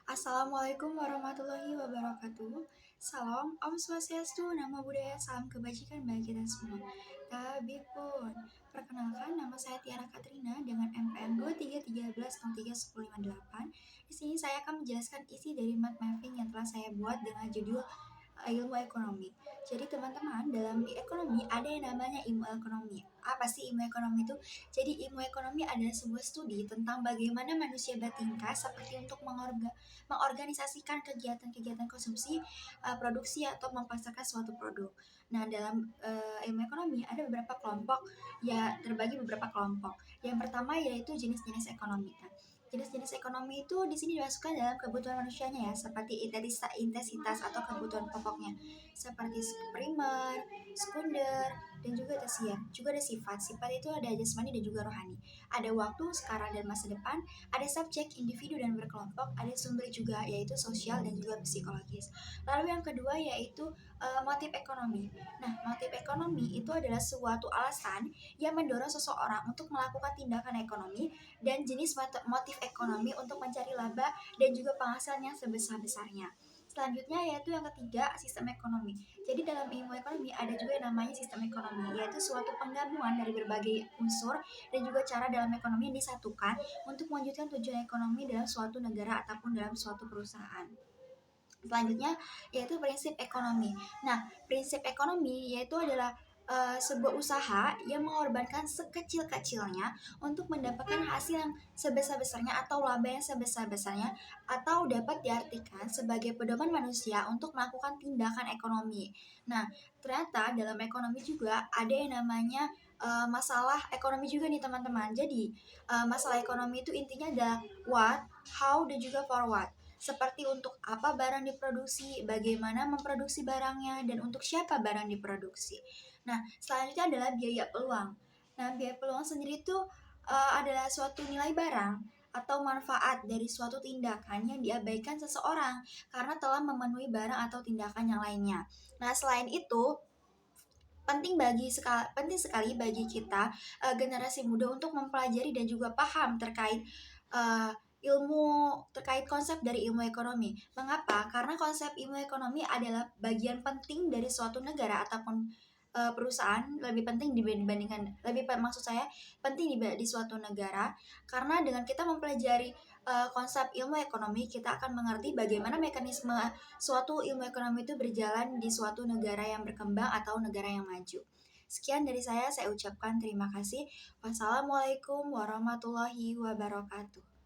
Assalamualaikum warahmatullahi wabarakatuh. Salam, Om Swastiastu, Namo Buddhaya, salam kebajikan bagi kita semua. Tabipun, perkenalkan nama saya Tiara Katrina dengan NPM 2313031058. Di sini saya akan menjelaskan isi dari mind mapping yang telah saya buat dengan judul ilmu ekonomi. Jadi teman-teman, dalam ekonomi ada yang namanya ilmu ekonomi. Apa sih ilmu ekonomi itu? Jadi ilmu ekonomi adalah sebuah studi tentang bagaimana manusia bertingkah seperti untuk mengorganisasikan kegiatan-kegiatan konsumsi, produksi atau memasarkan suatu produk. Nah, dalam ilmu ekonomi ada beberapa kelompok, ya terbagi beberapa kelompok. Yang pertama yaitu jenis-jenis ekonomi. Nah, jenis-jenis ekonomi itu di sini dimasukkan dalam kebutuhan manusianya ya, seperti intensitas atau kebutuhan pokoknya, seperti primer, sekunder, dan juga tersier. Juga ada sifat. Sifat itu ada jasmani dan juga rohani. Ada waktu, sekarang dan masa depan, ada subjek, individu dan berkelompok, ada sumber juga yaitu sosial dan juga psikologis. Lalu yang kedua yaitu motif ekonomi. Nah, motif ekonomi itu adalah suatu alasan yang mendorong seseorang untuk melakukan tindakan ekonomi dan jenis motif ekonomi untuk mencari laba dan juga penghasilan yang sebesar-besarnya. Selanjutnya yaitu yang ketiga, sistem ekonomi. Jadi dalam ilmu ekonomi ada juga yang namanya sistem ekonomi, yaitu suatu penggabungan dari berbagai unsur dan juga cara dalam ekonomi yang disatukan untuk mewujudkan tujuan ekonomi dalam suatu negara ataupun dalam suatu perusahaan. Selanjutnya yaitu prinsip ekonomi. Nah, prinsip ekonomi yaitu adalah sebuah usaha yang mengorbankan sekecil-kecilnya untuk mendapatkan hasil yang sebesar-besarnya atau laba yang sebesar-besarnya, atau dapat diartikan sebagai pedoman manusia untuk melakukan tindakan ekonomi. Nah, ternyata dalam ekonomi juga ada yang namanya masalah ekonomi juga nih teman-teman. Jadi masalah ekonomi itu intinya ada what, how, dan juga for what. Seperti untuk apa barang diproduksi, bagaimana memproduksi barangnya, dan untuk siapa barang diproduksi. Nah, selanjutnya adalah biaya peluang. Nah, biaya peluang sendiri itu adalah suatu nilai barang atau manfaat dari suatu tindakan yang diabaikan seseorang karena telah memenuhi barang atau tindakan yang lainnya. Nah, selain itu, penting sekali bagi kita generasi muda untuk mempelajari dan juga paham terkait uh, ilmu terkait konsep dari ilmu ekonomi. Mengapa? Karena konsep ilmu ekonomi adalah bagian penting dari suatu negara ataupun perusahaan, lebih penting dibandingkan maksud saya penting di suatu negara, karena dengan kita mempelajari konsep ilmu ekonomi, kita akan mengerti bagaimana mekanisme suatu ilmu ekonomi itu berjalan di suatu negara yang berkembang atau negara yang maju. Sekian dari saya ucapkan terima kasih. Wassalamualaikum warahmatullahi wabarakatuh.